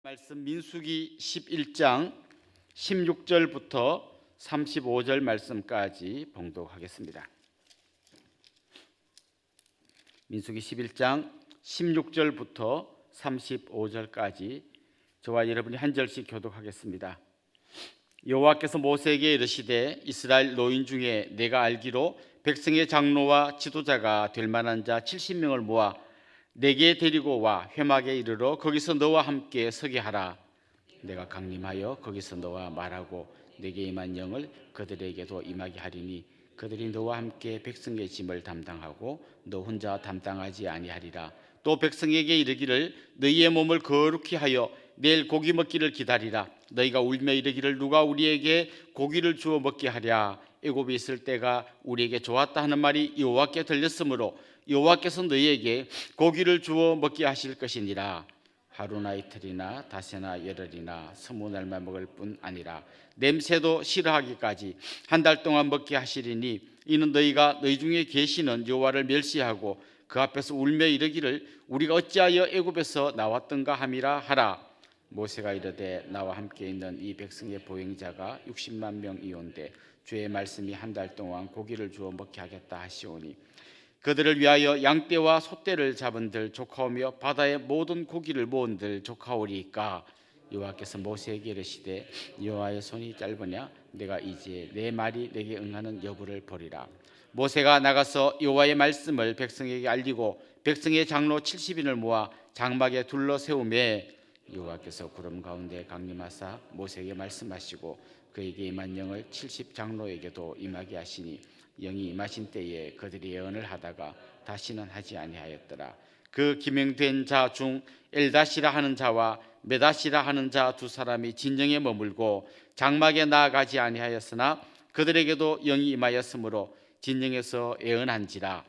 말씀 민수기 11장 16절부터 35절 말씀까지 봉독하겠습니다. 민수기 11장 16절부터 35절까지 저와 여러분이 한 절씩 교독하겠습니다. 여호와께서 모세에게 이르시되 이스라엘 노인 중에 내가 알기로 백성의 장로와 지도자가 될 만한 자 70명을 모아 내게 데리고 와 회막에 이르러 거기서 너와 함께 서게 하라. 내가 강림하여 거기서 너와 말하고 내게 임한 영을 그들에게도 임하게 하리니 그들이 너와 함께 백성의 짐을 담당하고 너 혼자 담당하지 아니하리라. 또 백성에게 이르기를 너희의 몸을 거룩히 하여 내일 고기 먹기를 기다리라. 너희가 울며 이르기를 누가 우리에게 고기를 주어 먹게 하랴. 애굽에 있을 때가 우리에게 좋았다 하는 말이 여호와께 들렸으므로 여호와께서 너희에게 고기를 주어 먹게 하실 것이니라. 하루나 이틀이나 닷새나 열흘이나 20날만 먹을 뿐 아니라 냄새도 싫어하기까지 한 달 동안 먹게 하시리니 이는 너희가 너희 중에 계시는 여호와를 멸시하고 그 앞에서 울며 이르기를 우리가 어찌하여 애굽에서 나왔던가 함이라 하라. 모세가 이르되 나와 함께 있는 이 백성의 보행자가 60만 명이온데 주의 말씀이 한 달 동안 고기를 주어 먹게 하겠다 하시오니 그들을 위하여 양떼와 소떼를 잡은들 조카오며 바다의 모든 고기를 모은들 조카오리이까. 여호와께서 모세에게 이르시되 여호와의 손이 짧으냐 내가 이제 내 말이 내게 응하는 여부를 보리라. 모세가 나가서 여호와의 말씀을 백성에게 알리고 백성의 장로 70인을 모아 장막에 둘러 세우매 여호와께서 구름 가운데 강림하사 모세에게 말씀하시고 그에게 임한 영을 70 장로에게도 임하게 하시니 영이 임하신 때에 그들이 예언을 하다가 다시는 하지 아니하였더라. 그 기명된 자 중 엘다시라 하는 자와 메다시라 하는 자 두 사람이 진영에 머물고 장막에 나아가지 아니하였으나 그들에게도 영이 임하였으므로 진영에서 예언한지라.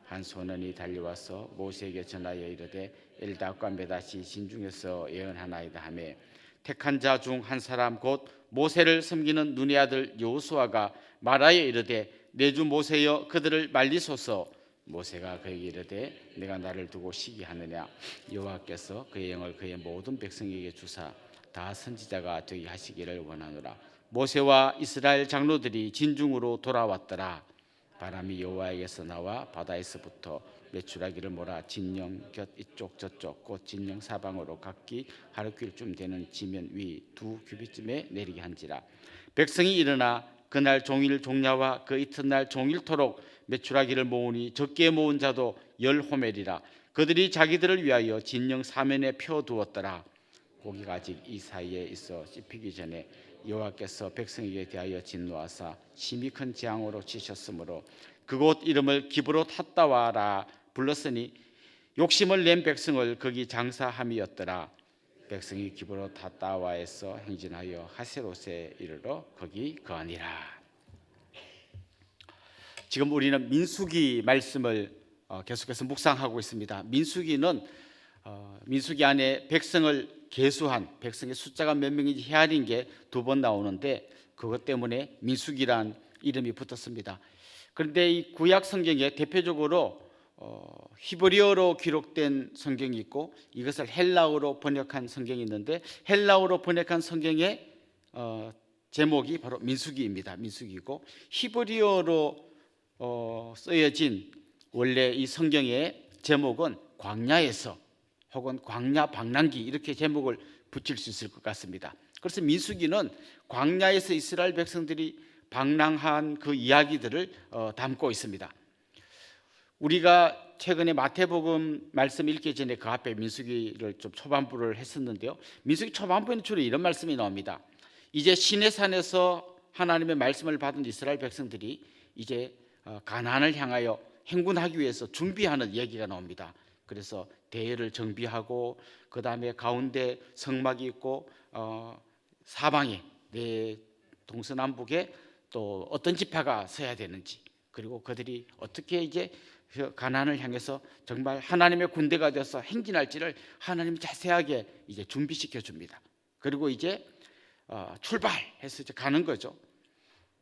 한 소년이 달려와서 모세에게 전하여 이르되 엘다과 메다시 진중에서 예언하나이다 하매 택한 자 중 한 사람 곧 모세를 섬기는 눈의 아들 여호수아가 말하여 이르되 내 주 모세여 그들을 말리소서. 모세가 그에게 이르되 내가 나를 두고 시기하느냐. 여호와께서 그의 영을 그의 모든 백성에게 주사 다 선지자가 되게 하시기를 원하노라. 모세와 이스라엘 장로들이 진중으로 돌아왔더라. 바람이 여호와에게서 나와 바다에서부터 메추라기를 몰아 진영 곁 이쪽 저쪽 곧 진영 사방으로 각기 하루길쯤 되는 지면 위 2규빗쯤에 내리게 한지라. 백성이 일어나 그날 종일 종야와 그 이튿날 종일토록 메추라기를 모으니 적게 모은 자도 10호멜이라. 그들이 자기들을 위하여 진영 사면에 펴두었더라. 고기가 아직 이 사이에 있어 씹히기 전에 여호와께서 백성에게 대하여 진노하사 심히 큰 재앙으로 치셨으므로 그곳 이름을 기브롯 핫다와라 불렀으니 욕심을 낸 백성을 거기 장사함이었더라. 백성이 기브롯 핫다와에서 행진하여 하세롯에 이르러 거기 거하니라. 지금 우리는 민수기 말씀을 계속해서 묵상하고 있습니다. 민수기는 민수기 안에 백성을 계수한 백성의 숫자가 몇 명인지 헤아린 게 2번 나오는데 그것 때문에 민수기란 이름이 붙었습니다. 그런데 이 구약 성경에 대표적으로 히브리어로 기록된 성경이 있고 이것을 헬라어로 번역한 성경이 있는데 헬라어로 번역한 성경의 제목이 바로 민수기입니다. 민수기고 히브리어로 쓰여진 원래 이 성경의 제목은 광야에서 혹은 광야 방랑기 이렇게 제목을 붙일 수 있을 것 같습니다. 그래서 민수기는 광야에서 이스라엘 백성들이 방랑한 그 이야기들을 담고 있습니다. 우리가 최근에 마태복음 말씀 읽기 전에 그 앞에 민수기를 좀 초반부를 했었는데요. 민수기 초반부에는 주로 이런 말씀이 나옵니다. 이제 시내산에서 하나님의 말씀을 받은 이스라엘 백성들이 이제 가나안을 향하여 행군하기 위해서 준비하는 얘기가 나옵니다. 그래서 대회를 정비하고 그 다음에 가운데 성막이 있고 사방에 네 동서남북에 또 어떤 지파가 서야 되는지 그리고 그들이 어떻게 이제 가나안을 향해서 정말 하나님의 군대가 되어서 행진할지를 하나님이 자세하게 이제 준비시켜 줍니다. 그리고 이제 출발해서 이제 가는 거죠.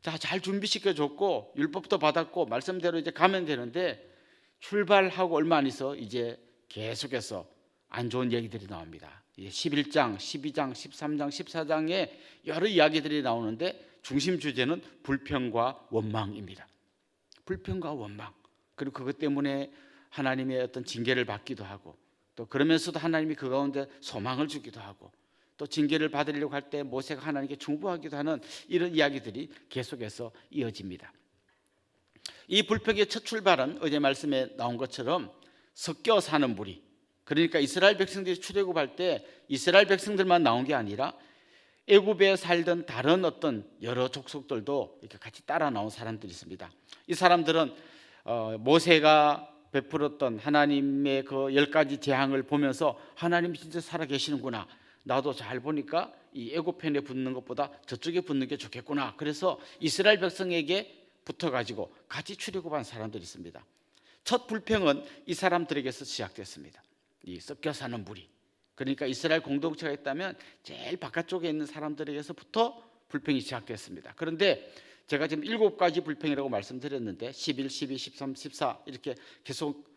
자, 잘 준비시켜 줬고 율법도 받았고 말씀대로 이제 가면 되는데 출발하고 얼마 안 있어 이제 계속해서 안 좋은 얘기들이 나옵니다. 11장, 12장, 13장, 14장에 여러 이야기들이 나오는데 중심 주제는 불평과 원망입니다. 불평과 원망. 그리고 그것 때문에 하나님의 어떤 징계를 받기도 하고, 또 그러면서도 하나님이 그 가운데 소망을 주기도 하고, 또 징계를 받으려고 할 때 모세가 하나님께 중보하기도 하는 이런 이야기들이 계속해서 이어집니다. 이 불평의 첫 출발은 어제 말씀에 나온 것처럼 섞여 사는 무리, 그러니까 이스라엘 백성들이 출애굽할 때 이스라엘 백성들만 나온 게 아니라 애굽에 살던 다른 어떤 여러 족속들도 이렇게 같이 따라 나온 사람들이 있습니다. 이 사람들은 모세가 베풀었던 하나님의 그 10가지 재앙을 보면서 하나님 진짜 살아계시는구나, 나도 잘 보니까 이 애굽 편에 붙는 것보다 저쪽에 붙는 게 좋겠구나, 그래서 이스라엘 백성에게 붙어가지고 같이 출애굽한 사람들이 있습니다. 첫 불평은 이 사람들에게서 시작됐습니다. 이 섞여 사는 무리, 그러니까 이스라엘 공동체가 있다면 제일 바깥쪽에 있는 사람들에게서부터 불평이 시작됐습니다. 그런데 제가 지금 7가지 불평이라고 말씀드렸는데 11, 12, 13, 14 이렇게 계속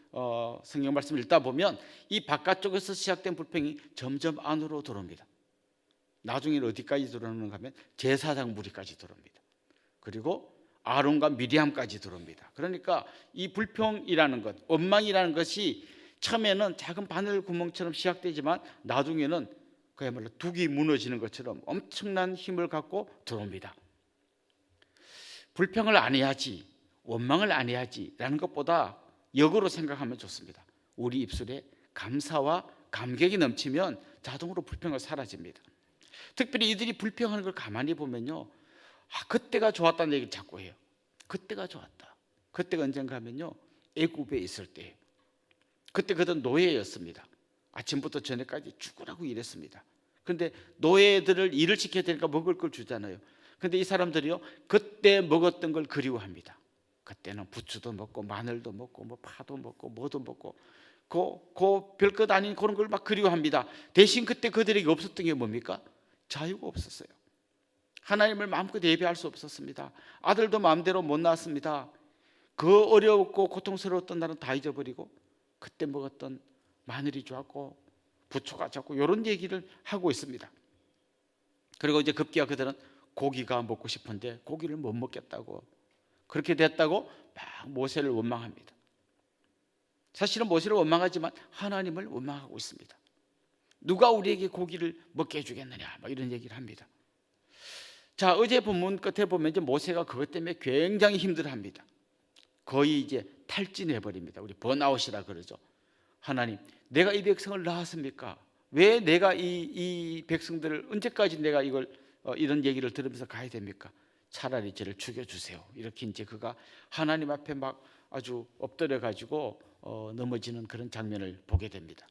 성경 말씀을 읽다 보면 이 바깥쪽에서 시작된 불평이 점점 안으로 들어옵니다. 나중에는 어디까지 들어오는가 하면 제사장 무리까지 들어옵니다. 그리고 아론과 미리암까지 들어옵니다. 그러니까 이 불평이라는 것, 원망이라는 것이 처음에는 작은 바늘 구멍처럼 시작되지만 나중에는 그야말로 둑이 무너지는 것처럼 엄청난 힘을 갖고 들어옵니다. 불평을 안 해야지, 원망을 안 해야지라는 것보다 역으로 생각하면 좋습니다. 우리 입술에 감사와 감격이 넘치면 자동으로 불평은 사라집니다. 특별히 이들이 불평하는 걸 가만히 보면요, 그때가 좋았다는 얘기를 자꾸 해요. 그때가 좋았다. 그때가 언젠가 하면요, 애굽에 있을 때예요. 그때 그들은 노예였습니다. 아침부터 저녁까지 죽으라고 일했습니다. 그런데 노예들을 일을 시켜야 되니까 먹을 걸 주잖아요. 그런데 이 사람들이요, 그때 먹었던 걸 그리워합니다. 그때는 부추도 먹고 마늘도 먹고 뭐 파도 먹고 뭐도 먹고 그 별것 아닌 그런 걸 막 그리워합니다. 대신 그때 그들에게 없었던 게 뭡니까? 자유가 없었어요. 하나님을 마음껏 예배할 수 없었습니다. 아들도 마음대로 못 낳았습니다. 그 어렵고 고통스러웠던 날은 다 잊어버리고 그때 먹었던 마늘이 좋았고 부추가 좋고 이런 얘기를 하고 있습니다. 그리고 이제 급기야 그들은 고기가 먹고 싶은데 고기를 못 먹겠다고, 그렇게 됐다고 막 모세를 원망합니다. 사실은 모세를 원망하지만 하나님을 원망하고 있습니다. 누가 우리에게 고기를 먹게 해주겠느냐, 막 이런 얘기를 합니다. 자, 어제 본문 끝에 보면 이제 모세가 그것 때문에 굉장히 힘들어합니다. 거의 이제 탈진해 버립니다. 우리 번아웃이라 그러죠. 하나님, 내가 이 백성을 낳았습니까? 왜 내가 이 백성들을 언제까지 내가 이걸 이런 얘기를 들으면서 가야 됩니까? 차라리 저를 죽여주세요. 이렇게 이제 그가 하나님 앞에 막 아주 엎드려 가지고 넘어지는 그런 장면을 보게 됩니다.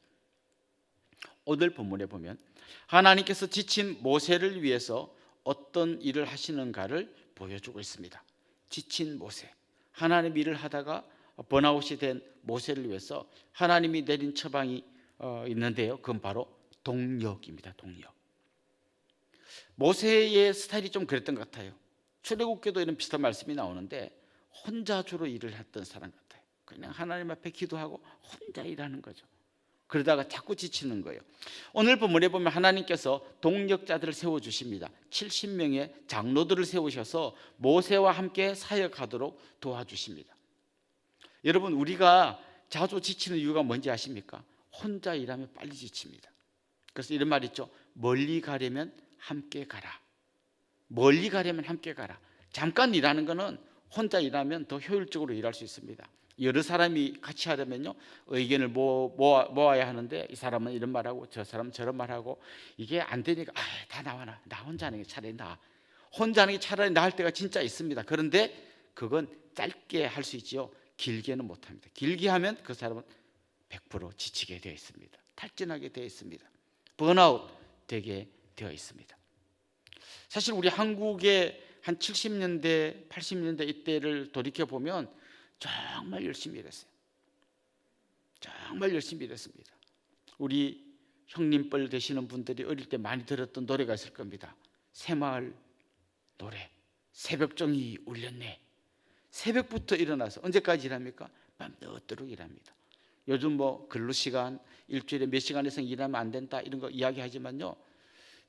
오늘 본문에 보면 하나님께서 지친 모세를 위해서 어떤 일을 하시는가를 보여주고 있습니다. 지친 모세, 하나님 일을 하다가 번아웃이 된 모세를 위해서 하나님이 내린 처방이 있는데요, 그건 바로 동력입니다. 동력. 모세의 스타일이 좀 그랬던 것 같아요. 출애굽기도 이런 비슷한 말씀이 나오는데 혼자 주로 일을 했던 사람 같아요. 그냥 하나님 앞에 기도하고 혼자 일하는 거죠. 그러다가 자꾸 지치는 거예요. 오늘 본문에 보면 하나님께서 동력자들을 세워주십니다. 70명의 장로들을 세우셔서 모세와 함께 사역하도록 도와주십니다. 여러분, 우리가 자주 지치는 이유가 뭔지 아십니까? 혼자 일하면 빨리 지칩니다. 그래서 이런 말 있죠. 멀리 가려면 함께 가라. 멀리 가려면 함께 가라. 잠깐 일하는 거는 혼자 일하면 더 효율적으로 일할 수 있습니다. 여러 사람이 같이 하려면요, 의견을 모아야 하는데 이 사람은 이런 말하고 저 사람은 저런 말하고 이게 안 되니까 다 나와라. 나 혼자 하는 게 차라리 나. 혼자 하는 게 차라리 나을 때가 진짜 있습니다. 그런데 그건 짧게 할 수 있지요. 길게는 못합니다. 길게 하면 그 사람은 100% 지치게 되어 있습니다. 탈진하게 되어 있습니다. 번아웃 되게 되어 있습니다. 사실 우리 한국의 한 70년대, 80년대 이때를 돌이켜보면 정말 열심히 일했어요. 정말 열심히 일했습니다. 우리 형님뻘 되시는 분들이 어릴 때 많이 들었던 노래가 있을 겁니다. 새마을 노래, 새벽종이 울렸네. 새벽부터 일어나서 언제까지 일합니까? 밤 늦도록 일합니다. 요즘 뭐 근로 시간 일주일에 몇 시간 이상 일하면 안 된다 이런 거 이야기하지만요.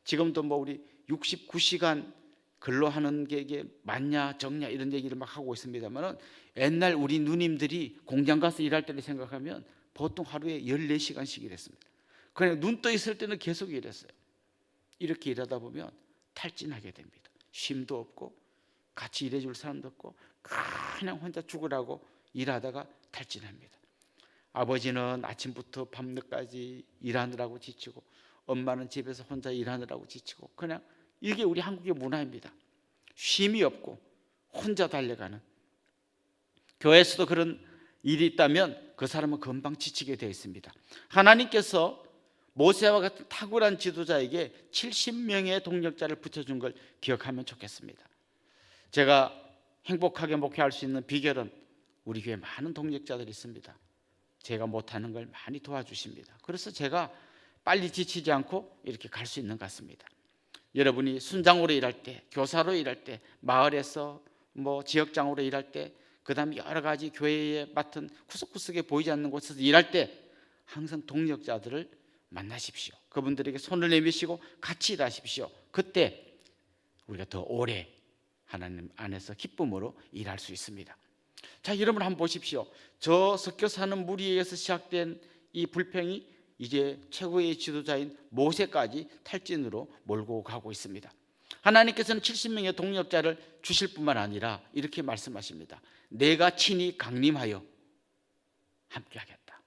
지금도 뭐 우리 69시간 근로하는 게 이게 맞냐 적냐 이런 얘기를 막 하고 있습니다만은 옛날 우리 누님들이 공장 가서 일할 때를 생각하면 보통 하루에 14시간씩 일했습니다. 그냥 눈 떠 있을 때는 계속 일했어요. 이렇게 일하다 보면 탈진하게 됩니다. 쉼도 없고 같이 일해줄 사람도 없고 그냥 혼자 죽으라고 일하다가 탈진합니다. 아버지는 아침부터 밤늦게까지 일하느라고 지치고 엄마는 집에서 혼자 일하느라고 지치고 그냥 이게 우리 한국의 문화입니다. 쉼이 없고 혼자 달려가는. 교회에서도 그런 일이 있다면 그 사람은 금방 지치게 되어 있습니다. 하나님께서 모세와 같은 탁월한 지도자에게 70명의 동력자를 붙여준 걸 기억하면 좋겠습니다. 제가 행복하게 목회할 수 있는 비결은 우리 교회에 많은 동력자들이 있습니다. 제가 못하는 걸 많이 도와주십니다. 그래서 제가 빨리 지치지 않고 이렇게 갈 수 있는 것 같습니다. 여러분이 순장으로 일할 때, 교사로 일할 때, 마을에서 뭐 지역장으로 일할 때, 그 다음에 여러 가지 교회에 맡은 구석구석에 보이지 않는 곳에서 일할 때 항상 동력자들을 만나십시오. 그분들에게 손을 내미시고 같이 일하십시오. 그때 우리가 더 오래 하나님 안에서 기쁨으로 일할 수 있습니다. 자, 여러분 한번 보십시오. 저 섞여 사는 무리에서 시작된 이 불평이 이제 최고의 지도자인 모세까지 탈진으로 몰고 가고 있습니다. 하나님께서는 70명의 동력자를 주실 뿐만 아니라 이렇게 말씀하십니다. 내가 친히 강림하여 함께하겠다.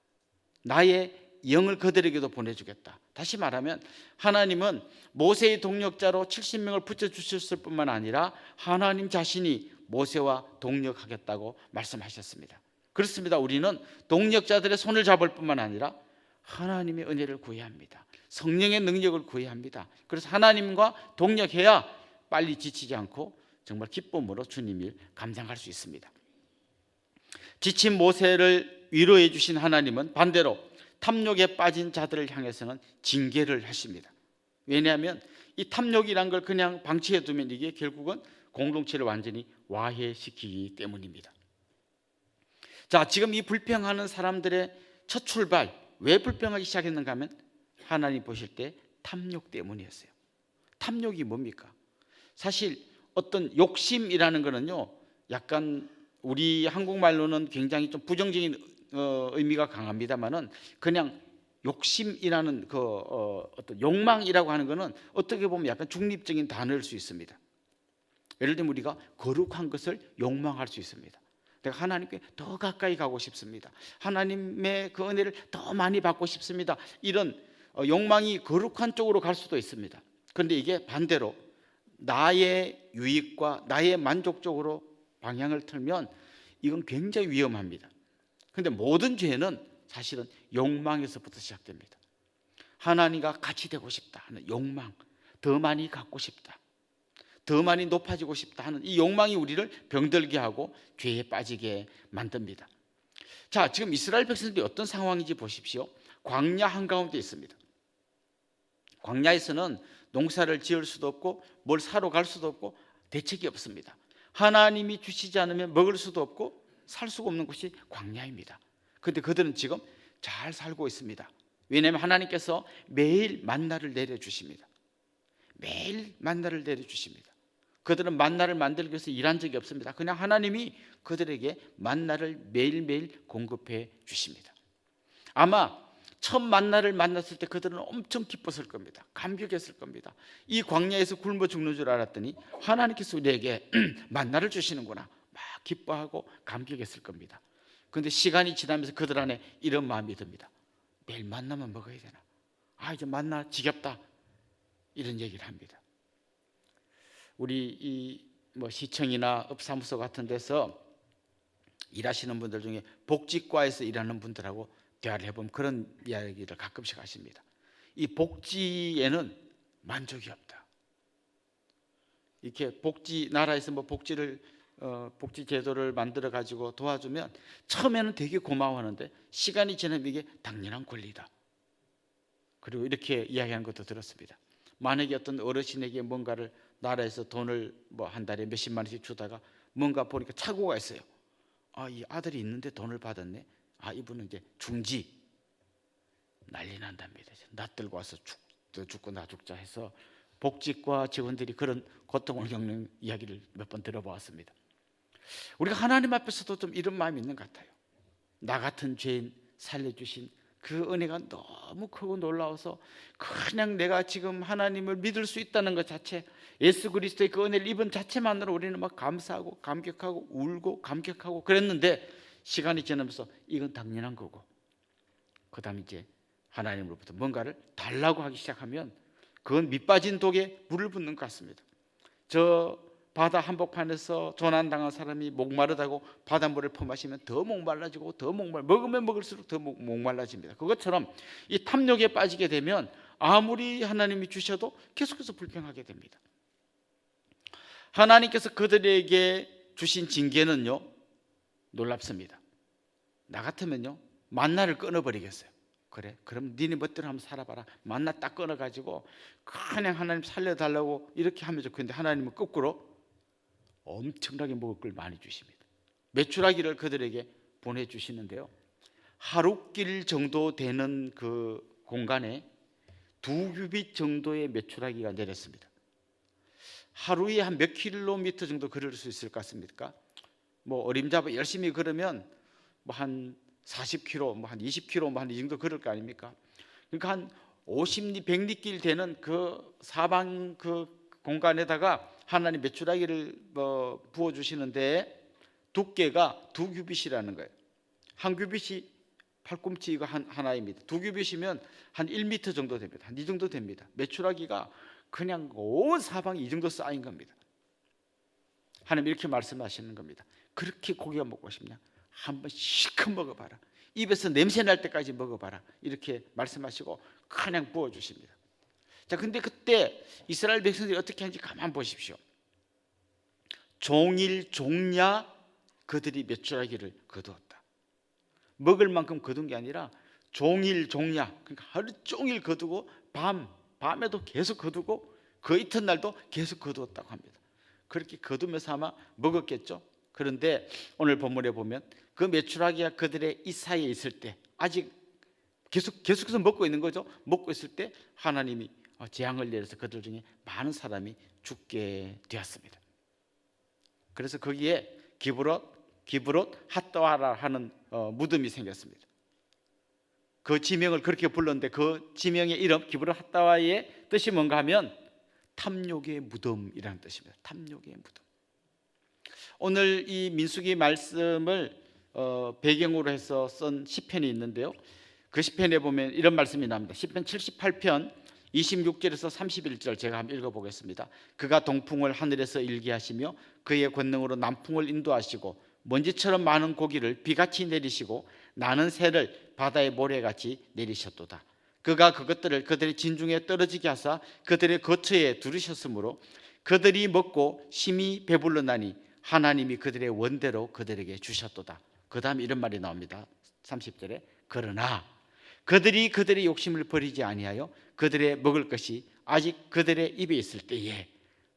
나의 영을 그들에게도 보내주겠다. 다시 말하면 하나님은 모세의 동력자로 70명을 붙여주셨을 뿐만 아니라 하나님 자신이 모세와 동력하겠다고 말씀하셨습니다. 그렇습니다. 우리는 동력자들의 손을 잡을 뿐만 아니라 하나님의 은혜를 구해야 합니다. 성령의 능력을 구해야 합니다. 그래서 하나님과 동력해야 빨리 지치지 않고 정말 기쁨으로 주님 일 감당할 수 있습니다. 지친 모세를 위로해 주신 하나님은 반대로 탐욕에 빠진 자들을 향해서는 징계를 하십니다. 왜냐하면 이 탐욕이란 걸 그냥 방치해 두면 이게 결국은 공동체를 완전히 와해시키기 때문입니다. 자, 지금 이 불평하는 사람들의 첫 출발, 왜 불평하기 시작했는가 하면 하나님 보실 때 탐욕 때문이었어요. 탐욕이 뭡니까? 사실 어떤 욕심이라는 거는요, 약간 우리 한국말로는 굉장히 좀 부정적인 의미가 강합니다만은 그냥 욕심이라는 어떤 욕망이라고 하는 거는 어떻게 보면 약간 중립적인 단어일 수 있습니다. 예를 들면 우리가 거룩한 것을 욕망할 수 있습니다. 내가 하나님께 더 가까이 가고 싶습니다. 하나님의 그 은혜를 더 많이 받고 싶습니다. 이런 욕망이 거룩한 쪽으로 갈 수도 있습니다. 그런데 이게 반대로 나의 유익과 나의 만족 쪽으로 방향을 틀면 이건 굉장히 위험합니다. 그런데 모든 죄는 사실은 욕망에서부터 시작됩니다. 하나님과 같이 되고 싶다 하는 욕망, 더 많이 갖고 싶다, 더 많이 높아지고 싶다 하는 이 욕망이 우리를 병들게 하고 죄에 빠지게 만듭니다. 자, 지금 이스라엘 백성들이 어떤 상황인지 보십시오. 광야 한가운데 있습니다. 광야에서는 농사를 지을 수도 없고 뭘 사러 갈 수도 없고 대책이 없습니다. 하나님이 주시지 않으면 먹을 수도 없고 살 수가 없는 곳이 광야입니다. 그런데 그들은 지금 잘 살고 있습니다. 왜냐하면 하나님께서 매일 만나를 내려주십니다. 매일 만나를 내려주십니다. 그들은 만나를 만들기 위해서 일한 적이 없습니다. 그냥 하나님이 그들에게 만나를 매일매일 공급해 주십니다. 아마 첫 만나를 만났을 때 그들은 엄청 기뻤을 겁니다. 감격했을 겁니다. 이 광야에서 굶어 죽는 줄 알았더니 하나님께서 우리에게 만나를 주시는구나 막 기뻐하고 감격했을 겁니다. 그런데 시간이 지나면서 그들 안에 이런 마음이 듭니다. 매일 만나만 먹어야 되나? 이제 만나 지겹다. 이런 얘기를 합니다. 우리 이 뭐 시청이나 읍사무소 같은 데서 일하시는 분들 중에 복지과에서 일하는 분들하고 대화를 해보면 그런 이야기를 가끔씩 하십니다. 이 복지에는 만족이 없다. 이렇게 복지 나라에서 뭐 복지 제도를 만들어 가지고 도와주면 처음에는 되게 고마워하는데 시간이 지나면 이게 당연한 권리다. 그리고 이렇게 이야기하는 것도 들었습니다. 만약에 어떤 어르신에게 뭔가를 나라에서 돈을 뭐 한 달에 몇십만 원씩 주다가 뭔가 보니까 착오가 있어요. 이 아들이 있는데 돈을 받았네. 이분은 이제 중지, 난리 난답니다. 나 들고 와서 죽고 나 죽자 해서 복직과 직원들이 그런 고통을 겪는 이야기를 몇 번 들어보았습니다. 우리가 하나님 앞에서도 좀 이런 마음이 있는 것 같아요. 나 같은 죄인 살려주신 그 은혜가 너무 크고 놀라워서 그냥 내가 지금 하나님을 믿을 수 있다는 것 자체, 예수 그리스도의 그 은혜를 입은 자체만으로 우리는 막 감사하고 감격하고 울고 감격하고 그랬는데, 시간이 지나면서 이건 당연한 거고, 그 다음 이제 하나님으로부터 뭔가를 달라고 하기 시작하면 그건 밑빠진 독에 물을 붓는 것 같습니다. 저 바다 한복판에서 조난당한 사람이 목마르다고 바닷물을 퍼마시면 더 목말라지고 먹으면 먹을수록 더 목말라집니다. 그것처럼 이 탐욕에 빠지게 되면 아무리 하나님이 주셔도 계속해서 불평하게 됩니다. 하나님께서 그들에게 주신 징계는요, 놀랍습니다. 나 같으면요, 만나를 끊어버리겠어요. 그래, 그럼 니네 멋대로 한번 살아봐라. 만나 딱 끊어가지고 그냥 하나님 살려달라고 이렇게 하면 좋겠는데, 하나님은 거꾸로 엄청나게 먹을 걸 많이 주십니다. 메추라기를 그들에게 보내주시는데요, 하룻길 정도 되는 그 공간에 2규빗 정도의 메추라기가 내렸습니다. 하루에 한 몇 킬로미터 정도 걸을 수 있을 것 같습니까? 뭐 어림잡아 열심히 걸으면 뭐 한 40km, 뭐 한 20km, 뭐 한 이 정도 걸을 거 아닙니까? 그러니까 한 50리, 100리길 되는 그 사방 그 공간에다가 하나님 메추라기를 부어 주시는데, 두께가 2규빗이라는 거예요. 한 규빗이 팔꿈치 이거 하나입니다. 2규빗이면 한 1m 정도 됩니다. 한 이 정도 됩니다. 메추라기가 그냥 온 사방이 이 정도 쌓인 겁니다. 하나님 이렇게 말씀하시는 겁니다. 그렇게 고기가 먹고 싶냐? 한번 실컷 먹어봐라. 입에서 냄새 날 때까지 먹어봐라. 이렇게 말씀하시고 그냥 부어주십니다. 자, 근데 그때 이스라엘 백성들이 어떻게 하는지 가만 보십시오. 종일 종야 그들이 메추라기를 거두었다. 먹을 만큼 거둔 게 아니라 종일 종야, 그러니까 하루 종일 거두고 밤에도 계속 거두고 그 이튿날도 계속 거두었다고 합니다. 그렇게 거두면서 아마 먹었겠죠. 그런데 오늘 본문에 보면 그 메추라기가 그들의 이 사이에 있을 때, 아직 계속해서 먹고 있는 거죠. 먹고 있을 때 하나님이 재앙을 내려서 그들 중에 많은 사람이 죽게 되었습니다. 그래서 거기에 기브롯 핫다와라 하는 무덤이 생겼습니다. 그 지명을 그렇게 불렀는데, 그 지명의 이름 기브롯 핫다와의 뜻이 뭔가 하면 탐욕의 무덤이라는 뜻입니다. 탐욕의 무덤. 오늘 이 민수기 말씀을 배경으로 해서 쓴 시편이 있는데요, 그 시편에 보면 이런 말씀이 나옵니다. 시편 78편 26절에서 31절 제가 한번 읽어보겠습니다. 그가 동풍을 하늘에서 일게 하시며 그의 권능으로 남풍을 인도하시고 먼지처럼 많은 고기를 비같이 내리시고 나는 새를 바다의 모래같이 내리셨도다. 그가 그것들을 그들의 진중에 떨어지게 하사 그들의 거처에 두르셨으므로 그들이 먹고 심히 배불러나니 하나님이 그들의 원대로 그들에게 주셨도다. 그 다음 이런 말이 나옵니다. 30절에 그러나 그들이 그들의 욕심을 버리지 아니하여 그들의 먹을 것이 아직 그들의 입에 있을 때에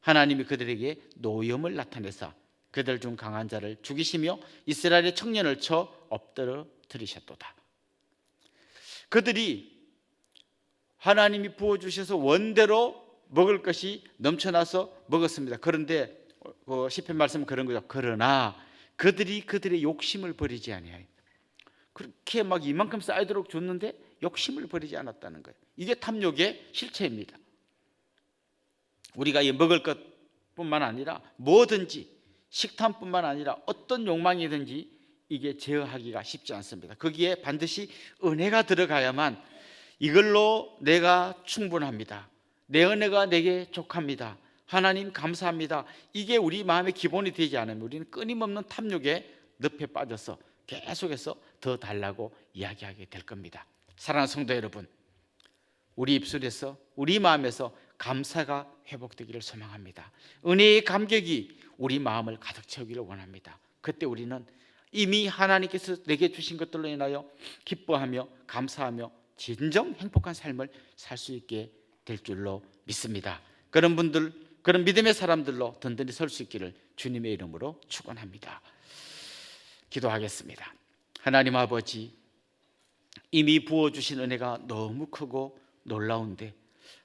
하나님이 그들에게 노염을 나타내사 그들 중 강한 자를 죽이시며 이스라엘의 청년을 쳐 엎드러뜨리셨도다. 그들이 하나님이 부어주셔서 원대로 먹을 것이 넘쳐나서 먹었습니다. 그런데 시편 말씀은 그런 거죠. 그러나 그들이 그들의 욕심을 버리지 아니하여, 그렇게 막 이만큼 쌓이도록 줬는데 욕심을 버리지 않았다는 거예요. 이게 탐욕의 실체입니다. 우리가 이 먹을 것뿐만 아니라 뭐든지, 식탐뿐만 아니라 어떤 욕망이든지 이게 제어하기가 쉽지 않습니다. 거기에 반드시 은혜가 들어가야만 이걸로 내가 충분합니다. 내 은혜가 내게 족합니다. 하나님 감사합니다. 이게 우리 마음의 기본이 되지 않으면 우리는 끊임없는 탐욕의 늪에 빠져서 계속해서 더 달라고 이야기하게 될 겁니다. 사랑하는 성도 여러분, 우리 입술에서, 우리 마음에서 감사가 회복되기를 소망합니다. 은혜의 감격이 우리 마음을 가득 채우기를 원합니다. 그때 우리는 이미 하나님께서 내게 주신 것들로 인하여 기뻐하며 감사하며 진정 행복한 삶을 살 수 있게 될 줄로 믿습니다. 그런 분들, 그런 믿음의 사람들로 든든히 설 수 있기를 주님의 이름으로 축원합니다. 기도하겠습니다. 하나님 아버지, 이미 부어주신 은혜가 너무 크고 놀라운데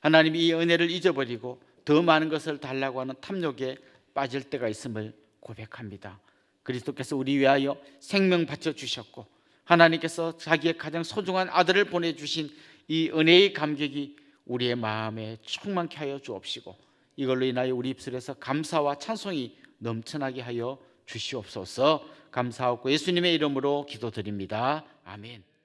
하나님이 이 은혜를 잊어버리고 더 많은 것을 달라고 하는 탐욕에 빠질 때가 있음을 고백합니다. 그리스도께서 우리 위하여 생명 바쳐 주셨고 하나님께서 자기의 가장 소중한 아들을 보내주신 이 은혜의 감격이 우리의 마음에 충만케 하여 주옵시고 이걸로 인하여 우리 입술에서 감사와 찬송이 넘쳐나게 하여 주시옵소서. 감사하고 예수님의 이름으로 기도드립니다. 아멘.